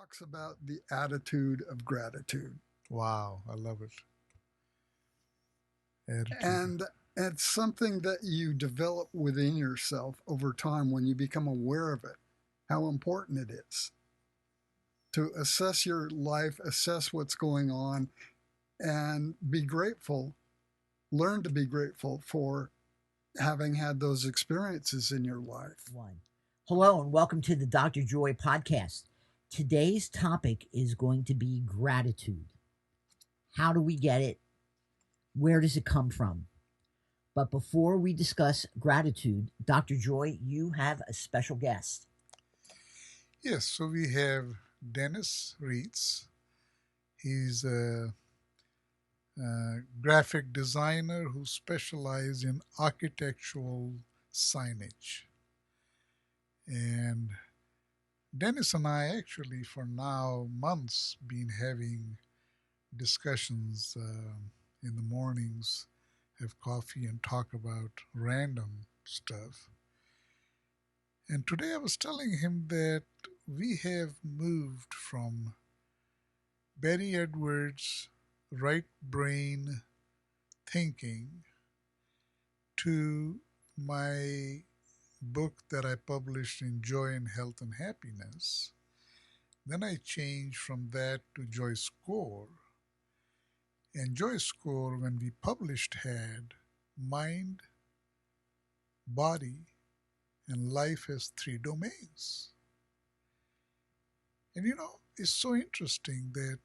talks about the attitude of gratitude. Wow, I love it. Attitude. And it's something that you develop within yourself over time when you become aware of it, how important it is to assess your life, assess what's going on, and be grateful, learn to be grateful for having had those experiences in your life. One. Hello and welcome to the Dr. Joy podcast. Today's topic is going to be gratitude. How do we get it? Where does it come from? But before we discuss gratitude, Dr. Joy, you have a special guest. Yes, so we have Dennis Reitz. He's a graphic designer who specializes in architectural signage. And Dennis and I actually, for now months, been having discussions in the mornings, have coffee and talk about random stuff. And today I was telling him that we have moved from Barry Edwards' right brain thinking to my book that I published in Joy and Health and Happiness. Then I changed from that to JoyScore. And JoyScore, when we published, had mind, body, and life as three domains. And it's so interesting that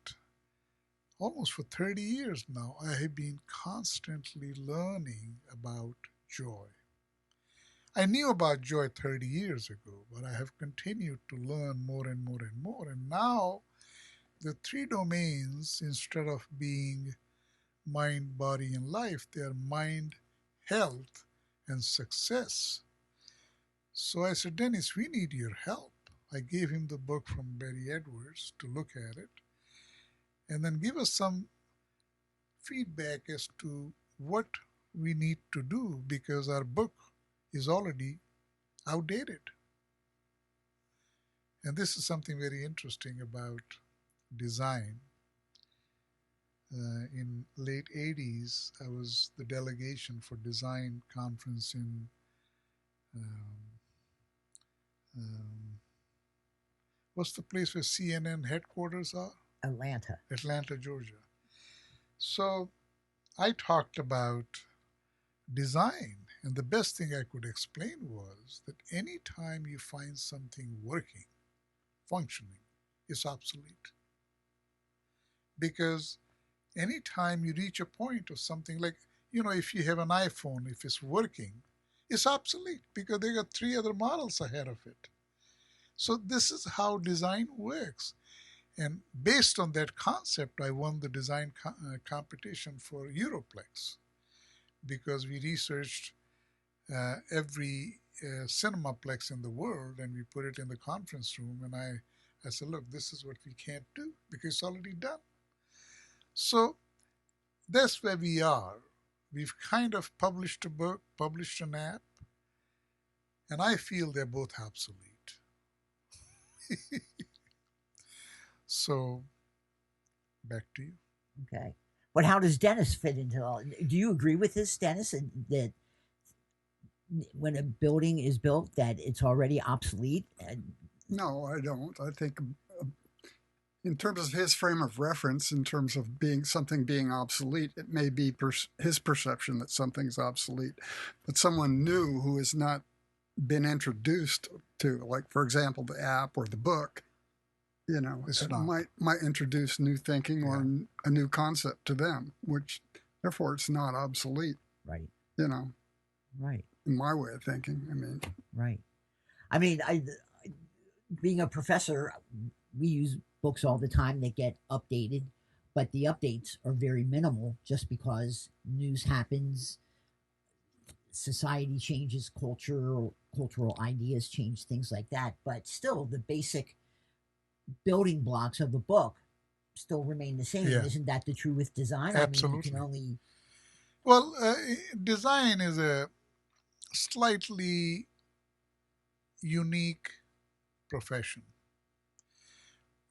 almost for 30 years now, I have been constantly learning about joy. I knew about joy 30 years ago, but I have continued to learn more and more and more. And now the three domains, instead of being mind, body, and life, they are mind, health, and success. So I said, Dennis, we need your help. I gave him the book from Barry Edwards to look at it and then give us some feedback as to what we need to do because our book is already outdated. And this is something very interesting about design. In late 80s, I was the delegation for design conference in um, um, what's the place where CNN headquarters are? Atlanta. Atlanta, Georgia. So I talked about design, and the best thing I could explain was that any time you find something working, functioning, it's obsolete. Because anytime you reach a point of something like, if you have an iPhone, if it's working, it's obsolete because they got three other models ahead of it. So this is how design works. And based on that concept, I won the design competition for Europlex because we researched every cinemaplex in the world and we put it in the conference room. And I said, look, this is what we can't do because it's already done. So that's where we are. We've kind of published a book, published an app, and I feel they're both obsolete. So back to you. Okay. But how does Dennis fit into all? Do you agree with this, Dennis, that when a building is built, that it's already obsolete? No, I don't. I think in terms of his frame of reference, in terms of being something being obsolete, it may be his perception that something's obsolete, but someone new who has not been introduced to, like for example, the app or the book, It's it not. might introduce new thinking or Yeah. a new concept to them, which therefore it's not obsolete. Right. You know, Right. in my way of thinking. I mean, Right. I mean, being a professor, we use books all the time that get updated, but the updates are very minimal just because news happens, society changes, cultural ideas change, things like that. But still, the basic building blocks of a book still remain the same. Yeah, Isn't that the true with design? I mean, you can absolutely. only Well, design is a slightly unique profession.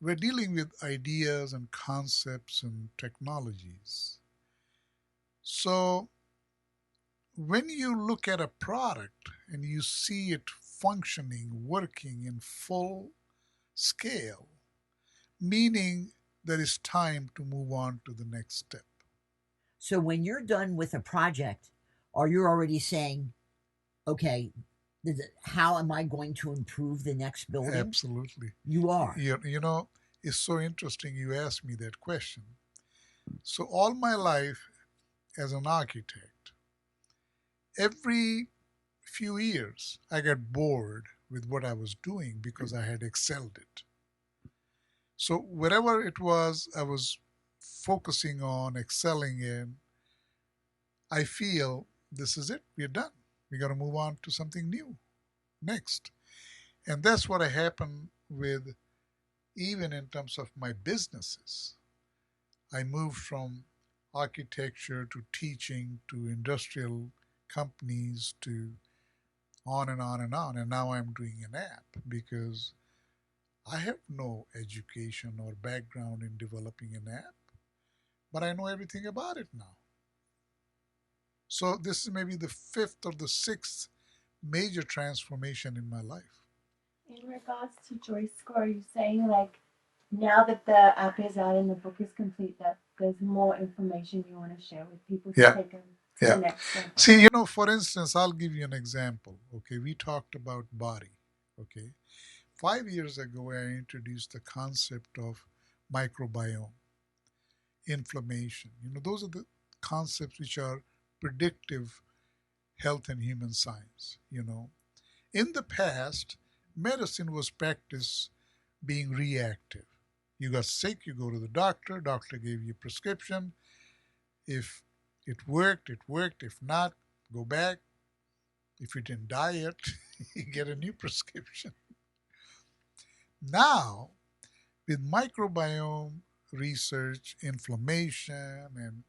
we're dealing with ideas and concepts and technologies. So when you look at a product and you see it functioning, working in full scale, meaning there is time to move on to the next step. So when you're done with a project, are you already saying, okay, how am I going to improve the next building? Absolutely. You are. You know, it's so interesting you asked me that question. So, all my life as an architect, every few years I got bored with what I was doing because I had excelled it. So, wherever it was I was focusing on, excelling in, I feel this is it, we're done. We got to move on to something new next. And that's what happened with, even in terms of my businesses. I moved from architecture to teaching to industrial companies to on and on and on. And now I'm doing an app because I have no education or background in developing an app, but I know everything about it now. So this is maybe the fifth or the sixth major transformation in my life. In regards to JoyScore, are you saying like now that the app is out and the book is complete, that there's more information you want to share with people to Yeah, take them to the yeah. next step? See, for instance, I'll give you an example. Okay, we talked about body. Okay, 5 years ago, I introduced the concept of microbiome, inflammation. Those are the concepts which are predictive health and human science. In the past, medicine was practiced being reactive. You got sick, you go to the doctor, doctor gave you a prescription. If it worked, it worked. If not, go back. If you didn't diet, you get a new prescription. Now, with microbiome research, inflammation, and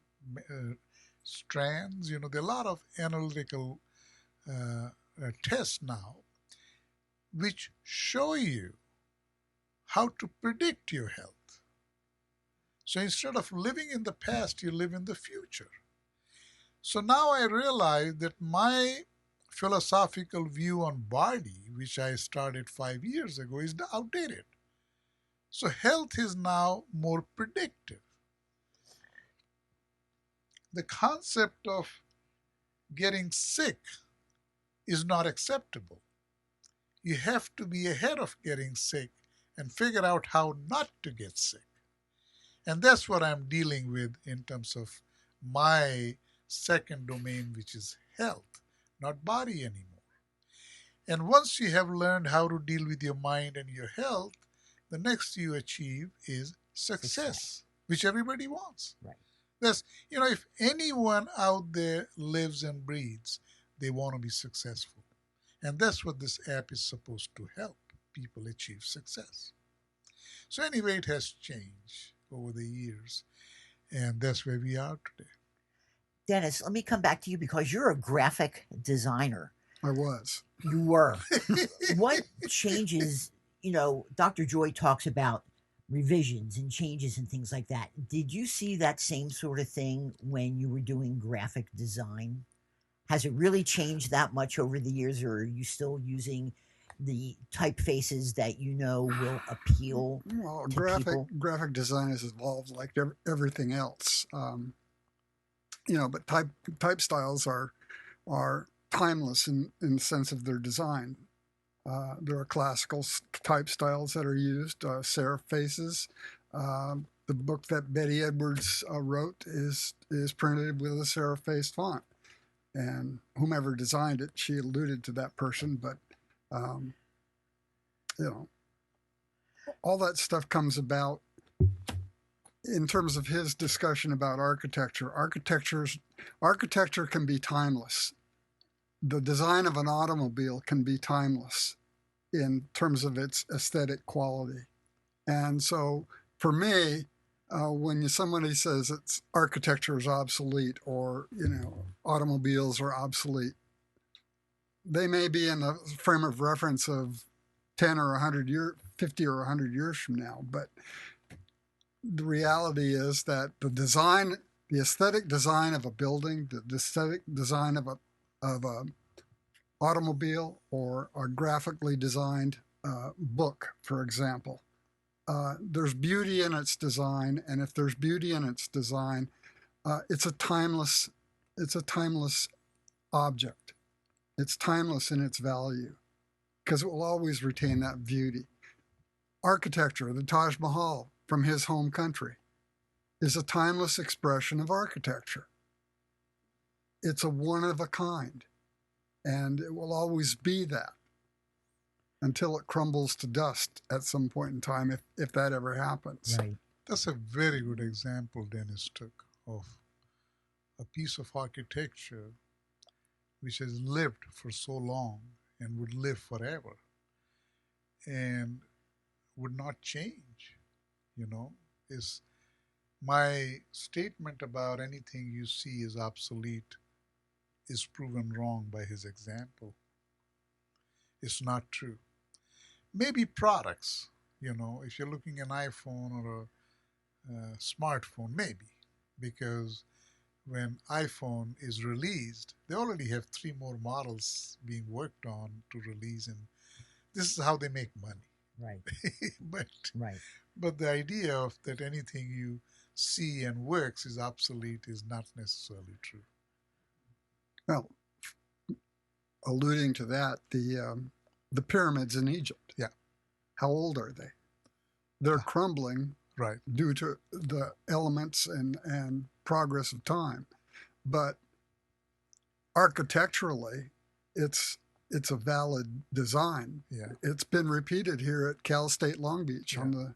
strands, there are a lot of analytical tests now which show you how to predict your health. So instead of living in the past, you live in the future. So now I realize that my philosophical view on body, which I started 5 years ago, is outdated. So health is now more predictive. The concept of getting sick is not acceptable. You have to be ahead of getting sick and figure out how not to get sick. And that's what I'm dealing with in terms of my second domain, which is health, not body anymore. And once you have learned how to deal with your mind and your health, the next you achieve is success, which everybody wants. Right. That's, if anyone out there lives and breathes, they want to be successful. And that's what this app is supposed to help people achieve success. So, anyway, it has changed over the years. And that's where we are today. Dennis, let me come back to you because you're a graphic designer. I was. You were. What changes, Dr. Joy talks about revisions and changes and things like that. Did you see that same sort of thing when you were doing graphic design? Has it really changed that much over the years, or are you still using the typefaces that will appeal Well, to people? graphic design has evolved like everything else. But type styles are timeless in the sense of their design. There are classical type styles that are used, serif faces. The book that Betty Edwards wrote is printed with a serif faced font. And whomever designed it, she alluded to that person, but all that stuff comes about in terms of his discussion about architecture. Architecture can be timeless. The design of an automobile can be timeless in terms of its aesthetic quality. And so for me, when somebody says it's architecture is obsolete or, automobiles are obsolete, they may be in a frame of reference of 10 or 100 50 or 100 years from now. But the reality is that the aesthetic design of a building, the aesthetic design of a automobile, or a graphically designed book, for example, there's beauty in its design, and if there's beauty in its design, it's a timeless object. It's timeless in its value because it will always retain that beauty. Architecture, the Taj Mahal from his home country, is a timeless expression of architecture. It's a one of a kind, and it will always be that until it crumbles to dust at some point in time, if that ever happens. Right. That's a very good example Dennis took of a piece of architecture which has lived for so long and would live forever and would not change. Is my statement about anything you see is obsolete is proven wrong by his example. It's not true. Maybe products, if you're looking at an iPhone or a smartphone, maybe, because when iPhone is released, they already have 3 more models being worked on to release, and this is how they make money. Right. but Right. but the idea of that anything you see and works is obsolete is not necessarily true. Well, alluding to that, the pyramids in Egypt. Yeah. How old are they? They're crumbling, right, due to the elements and progress of time. But architecturally, it's a valid design. Yeah. It's been repeated here at Cal State Long Beach on the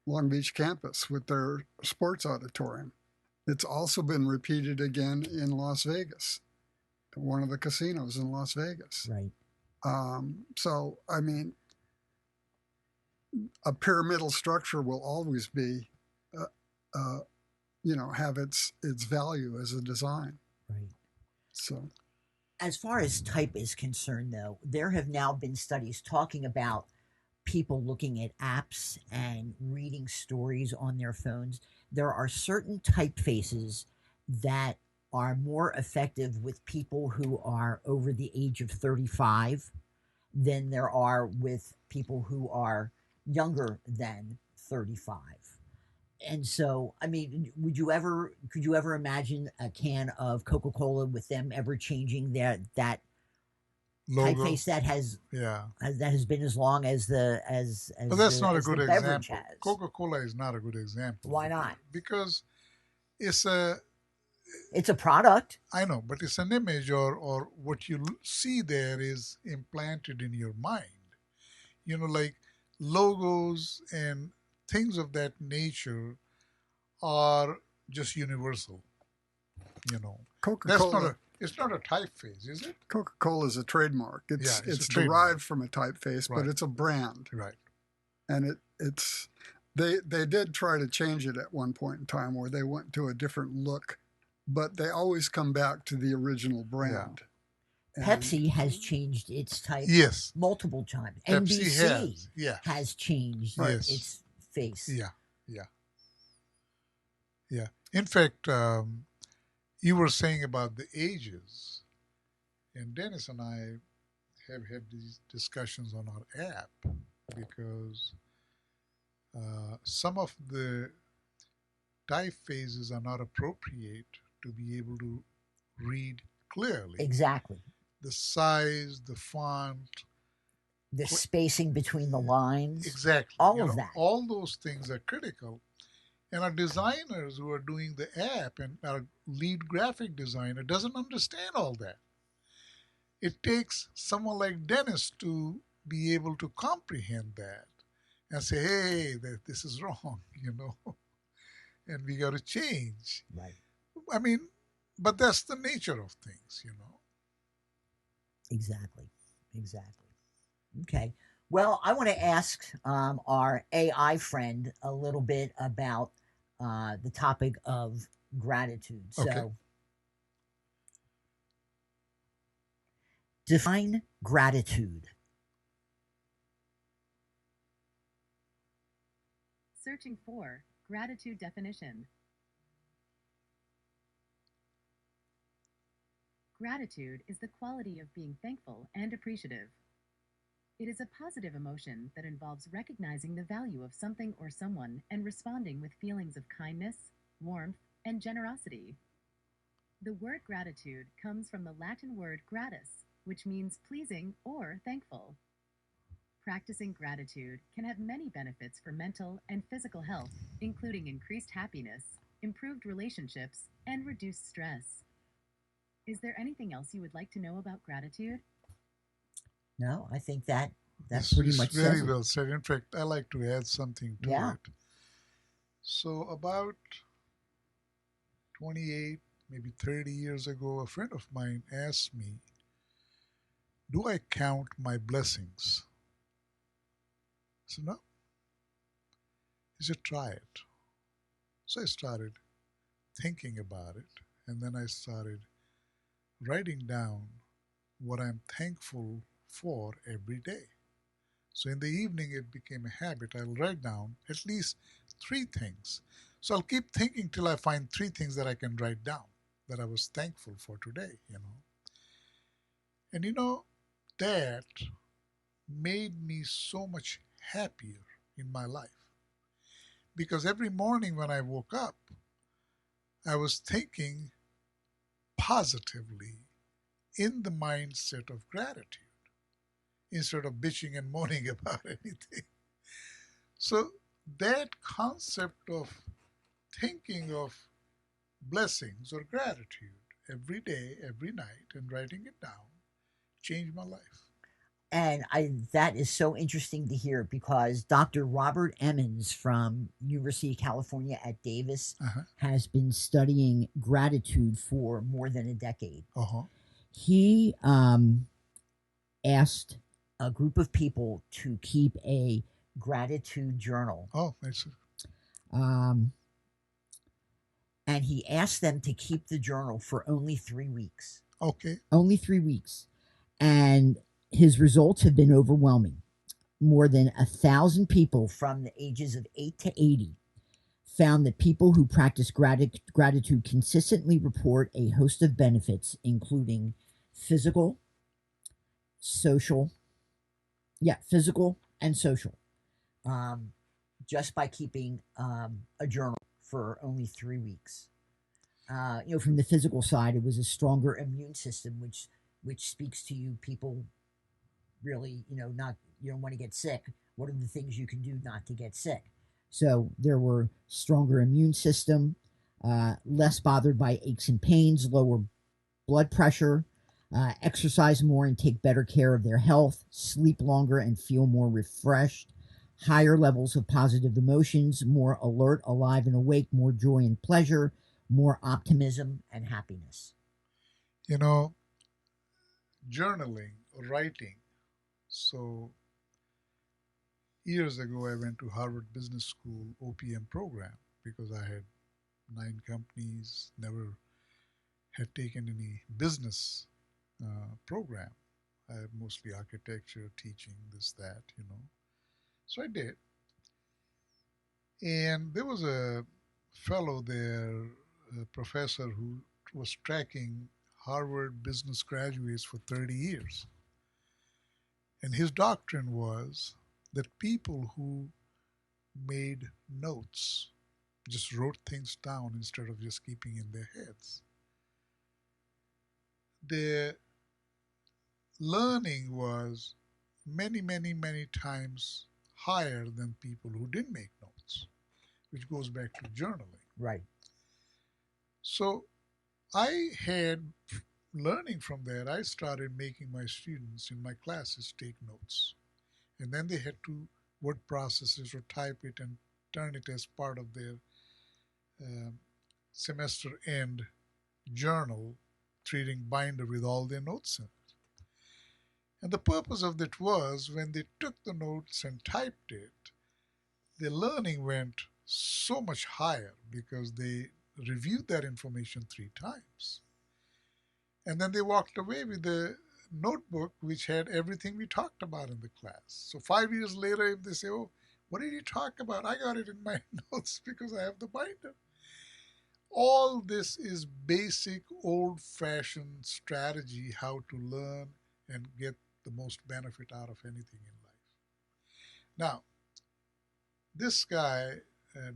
Long Beach campus with their sports auditorium. It's also been repeated again in Las Vegas, one of the casinos in Las Vegas. Right. So, I mean, a pyramidal structure will always be, have its value as a design. Right. So, as far as type is concerned, though, there have now been studies talking about people looking at apps and reading stories on their phones. There are certain typefaces that are more effective with people who are over the age of 35 than there are with people who are younger than 35. And so, I mean, could you ever imagine a can of Coca-Cola with them ever changing that logo typeface that has been as long as but that's not a good example. Has. Coca-Cola is not a good example. Why not? Because it's a product. I know, but it's an image, or what you see there is implanted in your mind. Like logos and things of that nature are just universal. Coca-Cola. It's not a typeface, is it? Coca-Cola is a trademark. It's trademark. Derived from a typeface, right. But it's a brand. Right. And they did try to change it at one point in time where they went to a different look, but they always come back to the original brand. Yeah. Pepsi has changed its type multiple times. Pepsi NBC has changed its face. Yeah. In fact, you were saying about the ages, and Dennis and I have had these discussions on our app because some of the typefaces are not appropriate to be able to read clearly. Exactly. The size, the font, the spacing between the lines. Exactly. All of that. All those things are critical. And our designers who are doing the app and our lead graphic designer doesn't understand all that. It takes someone like Dennis to be able to comprehend that and say, hey, this is wrong, and we got to change. Right. I mean, but that's the nature of things, Exactly. Okay. Well, I want to ask our AI friend a little bit about the topic of gratitude. Okay. So, define gratitude. Searching for gratitude definition. Gratitude is the quality of being thankful and appreciative. It is a positive emotion that involves recognizing the value of something or someone and responding with feelings of kindness, warmth, and generosity. The word gratitude comes from the Latin word gratus, which means pleasing or thankful. Practicing gratitude can have many benefits for mental and physical health, including increased happiness, improved relationships, and reduced stress. Is there anything else you would like to know about gratitude? No, I think that This pretty is much very says it. well said. In fact, I like to add something to Yeah. it. So, about 28, maybe 30 years ago, a friend of mine asked me, do I count my blessings? I said, no. He said, try it. So I started thinking about it, and then I started writing down what I'm thankful for every day. So in the evening, it became a habit. I'll write down at least three things. So I'll keep thinking till I find three things that I can write down that I was thankful for today. And that made me so much happier in my life because every morning when I woke up, I was thinking positively in the mindset of gratitude instead of bitching and moaning about anything. So that concept of thinking of blessings or gratitude every day, every night, and writing it down changed my life. And that is so interesting to hear because Dr. Robert Emmons from University of California at Davis Uh-huh. has been studying gratitude for more than a decade. Uh-huh. He asked a group of people to keep a gratitude journal. Oh, that's Um, and he asked them to keep the journal for only 3 weeks. okay. Only 3 weeks. And his results have been overwhelming. More than 1,000 people from the ages of 8 to 80 found that people who practice gratitude consistently report a host of benefits, including physical, social, physical and social, um, just by keeping a journal for only 3 weeks. From the physical side, it was a stronger immune system, which speaks to you people really, not you don't want to get sick. What are the things you can do not to get sick? So there were stronger immune system, less bothered by aches and pains, lower blood pressure, exercise more and take better care of their health, sleep longer and feel more refreshed, higher levels of positive emotions, more alert, alive, and awake, more joy and pleasure, more optimism and happiness. You know, journaling, writing. So years ago, I went to Harvard Business School OPM program because I had 9 companies, never had taken any business program. I have mostly architecture, teaching, this, that. So I did. And there was a fellow there, a professor who was tracking Harvard business graduates for 30 years. And his doctrine was that people who made notes, just wrote things down instead of just keeping in their heads, their learning was many, many, many times higher than people who didn't make notes, which goes back to journaling. Right. So I had learning from that, I started making my students in my classes take notes. And then they had to word processes or type it and turn it as part of their um, semester end journal, treating binder with all their notes in it. And the purpose of that was when they took the notes and typed it, their learning went so much higher because they reviewed that information 3 times. And then they walked away with a notebook which had everything we talked about in the class. So 5 years later, if they say, oh, What did he talk about? I got it in my notes because I have the binder. All this is basic old fashioned strategy how to learn and get the most benefit out of anything in life. Now, this guy,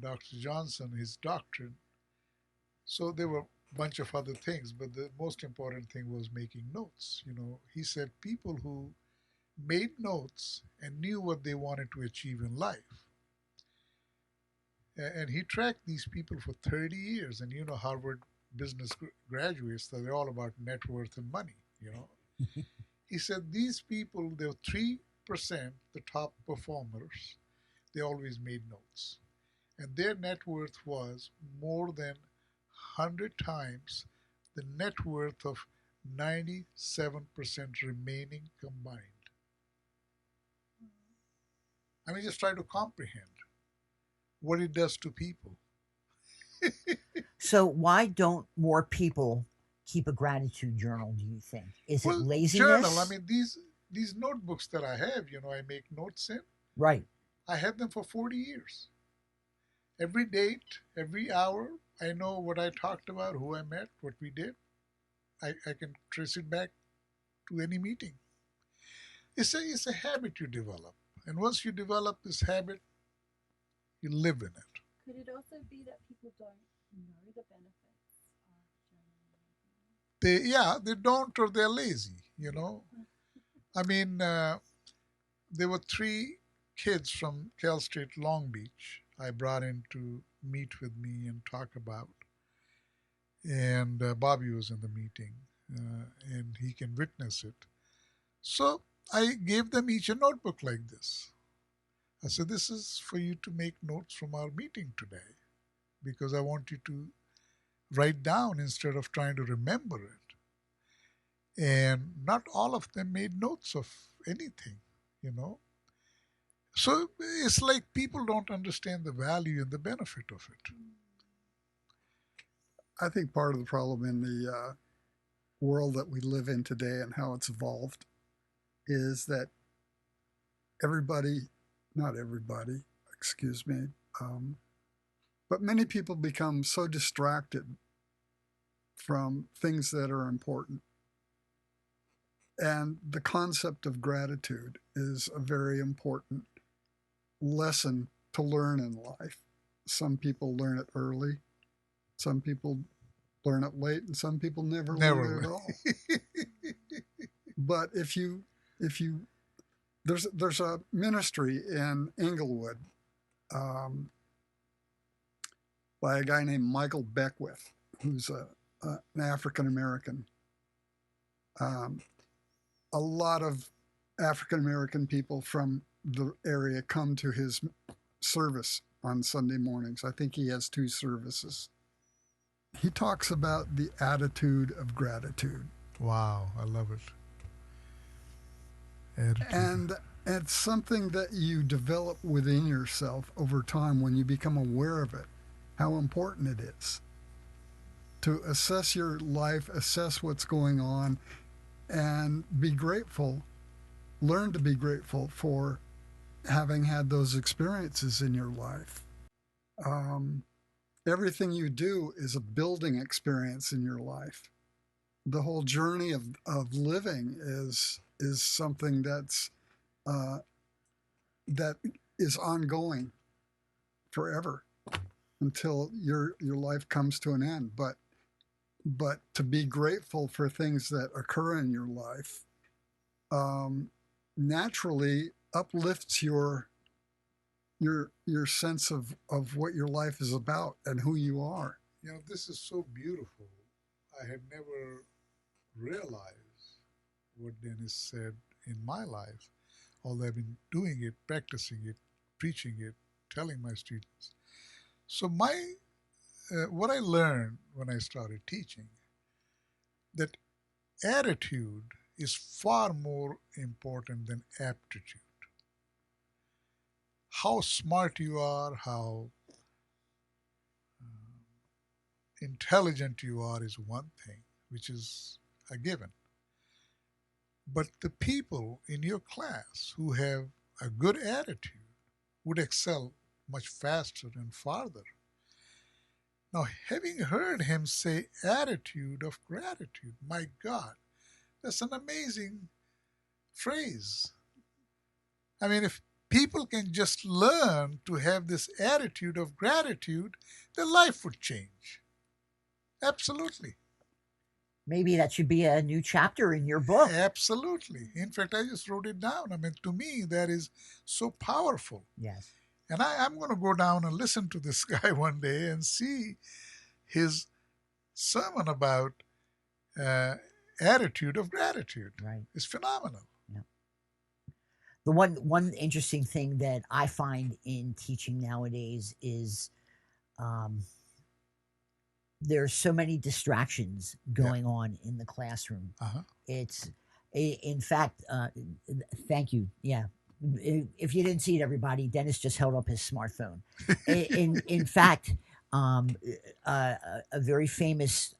Dr. Johnson, his doctrine, so there were a bunch of other things, but the most important thing was making notes. He said people who made notes and knew what they wanted to achieve in life. And he tracked these people for 30 years. And Harvard business graduates, so they're all about net worth and money. He said these people, they were 3%, the top performers, they always made notes. And their net worth was more than 100 times the net worth of 97% remaining combined. I mean, just try to comprehend what it does to people. So why don't more people keep a gratitude journal, do you think? Is it Well, journal. I laziness? mean, these notebooks that I have, I make notes in. Right. I had them for 40 years. Every date, every hour, I know what I talked about, who I met, what we did. I can trace it back to any meeting. It's a habit you develop. And once you develop this habit, you live in it. Could it also be that people don't know the benefits of journaling? They don't, or they're lazy. I mean, there were three kids from Cal State Long Beach I brought in to meet with me and talk about. And Bobby was in the meeting, and he can witness it. So I gave them each a notebook like this. I said, this is for you to make notes from our meeting today because I want you to write down instead of trying to remember it. And not all of them made notes of anything. So it's like people don't understand the value and the benefit of it. I think part of the problem in the world that we live in today and how it's evolved is that everybody, not everybody, excuse me, but many people become so distracted from things that are important. And the concept of gratitude is a very important lesson to learn in life. Some people learn it early, some people learn it late, and some people never learn it at all. But if you there's a ministry in Inglewood by a guy named Michael Beckwith, who's an African American. A lot of African American people from the area come to his service on Sunday mornings. I think he has 2 services. He talks about the attitude of gratitude. Wow, I love it. Attitude. And it's something that you develop within yourself over time when you become aware of it, how important it is to assess your life, assess what's going on, and be grateful, learn to be grateful for having had those experiences in your life. Everything you do is a building experience in your life. The whole journey of living is something that is ongoing forever until your life comes to an end. But to be grateful for things that occur in your life naturally uplifts your sense of what your life is about and who you are. This is so beautiful. I had never realized what Dennis said in my life, although I've been doing it, practicing it, preaching it, telling my students. So what I learned when I started teaching, that attitude is far more important than aptitude. How smart you are, how intelligent you are is one thing, which is a given. But the people in your class who have a good attitude would excel much faster and farther. Now, having heard him say attitude of gratitude, my God, that's an amazing phrase. I mean, if people can just learn to have this attitude of gratitude, their life would change. Absolutely. Maybe that should be a new chapter in your book. Absolutely. In fact, I just wrote it down. I mean, to me, that is so powerful. Yes. And I'm going to go down and listen to this guy one day and see his sermon about uh, attitude of gratitude. Right. It's phenomenal. Yeah. The one interesting thing that I find in teaching nowadays is there's so many distractions going on in the classroom. It's in fact, thank you. Yeah. If you didn't see it, everybody, Dennis just held up his smartphone. In fact, a very famous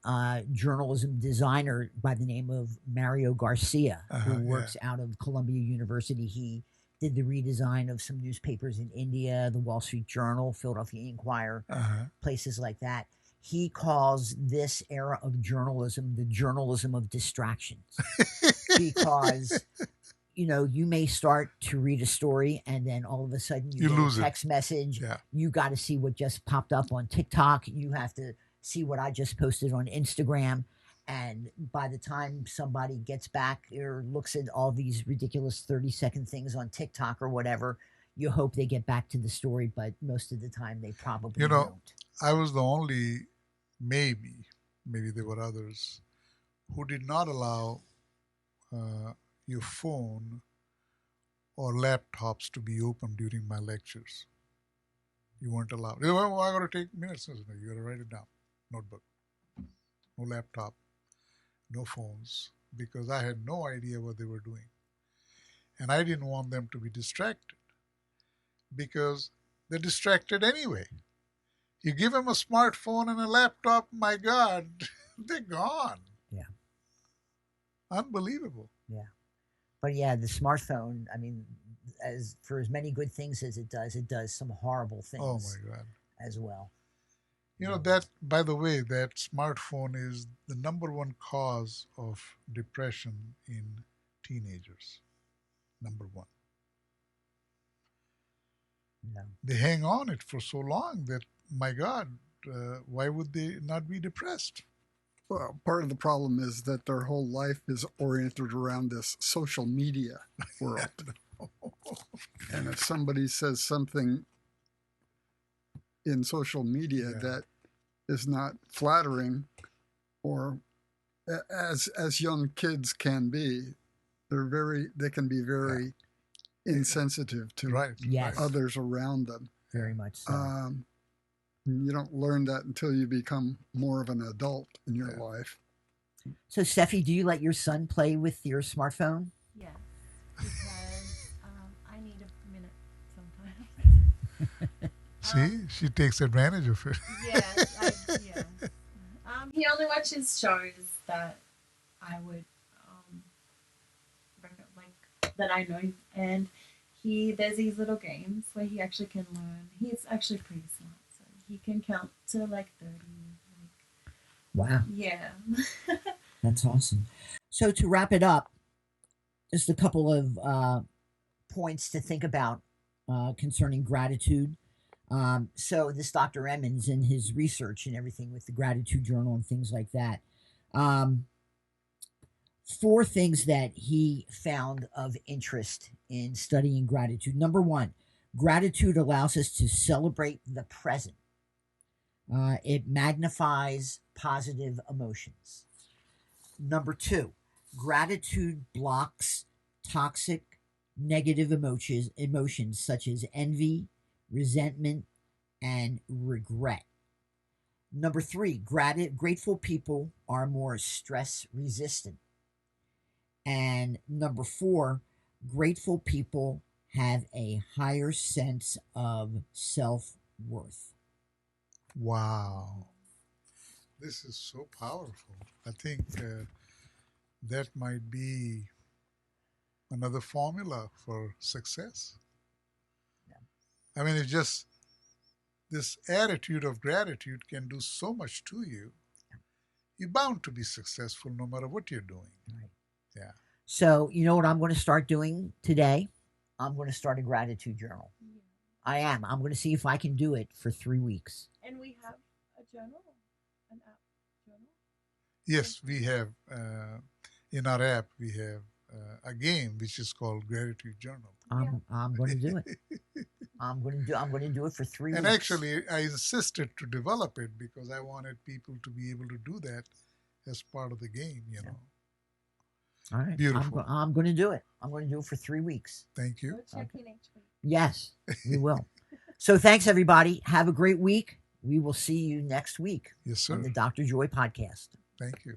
journalism designer by the name of Mario Garcia, who works out of Columbia University, he did the redesign of some newspapers in India, the Wall Street Journal, Philadelphia Inquirer, places like that. He calls this era of journalism the journalism of distractions because you may start to read a story and then all of a sudden you get lose a text message. Yeah. You got to see what just popped up on TikTok. You have to see what I just posted on Instagram. And by the time somebody gets back or looks at all these ridiculous 30-second things on TikTok or whatever, you hope they get back to the story, but most of the time they probably don't. I was the only, maybe there were others, who did not allow your phone or laptops to be open during my lectures. You weren't allowed. Well, I got to take minutes. No, you got to write it down. Notebook. No laptop. No phones. Because I had no idea what they were doing. And I didn't want them to be distracted. Because they're distracted anyway. You give them a smartphone and a laptop, my God, they're gone. Yeah. Unbelievable. Yeah. But yeah, the smartphone, I mean, as many good things as it does some horrible things. Oh my God. As well. That, by the way, that smartphone is the number one cause of depression in teenagers. Number one. No. They hang on it for so long that, my God, why would they not be depressed? Well, part of the problem is that their whole life is oriented around this social media world. And if somebody says something in social media that is not flattering, or as young kids can be, they can be very insensitive to others around them. Very much so. You don't learn that until you become more of an adult in your life. So, Steffi, do you let your son play with your smartphone? Yes, because I need a minute sometimes. See, she takes advantage of it. Yes. He only watches shows that I would that I know, and there's these little games where he actually can learn. He's actually pretty smart. He can count to like 30. Wow. Yeah. That's awesome. So to wrap it up, just a couple of points to think about concerning gratitude. So this Dr. Emmons and his research and everything with the gratitude journal and things like that. 4 things that he found of interest in studying gratitude. Number 1, gratitude allows us to celebrate the present. It magnifies positive emotions. Number 2, gratitude blocks toxic, negative emotions such as envy, resentment, and regret. Number 3, grateful people are more stress resistant. And number 4, grateful people have a higher sense of self-worth. Wow. This is so powerful. I think that might be another formula for success. Yeah. I mean, it's just this attitude of gratitude can do so much to you. You're bound to be successful no matter what you're doing. Right. Yeah. So, you know what I'm going to start doing today? I'm going to start a gratitude journal. Yeah. I am. I'm going to see if I can do it for 3 weeks. And we have a journal, an app journal. Yes, we have in our app we have a game which is called Gratitude Journal. I'm going to do it. I'm going to do it for 3 And weeks. actually, I insisted to develop it because I wanted people to be able to do that as part of the game. You know. All right. Beautiful. I'm going to do it. I'm going to do it for 3 weeks. Thank you. We'll check in each week. Yes, we will. So thanks, everybody. Have a great week. We will see you next week Yes, on sir. the Dr. Joy podcast. Thank you.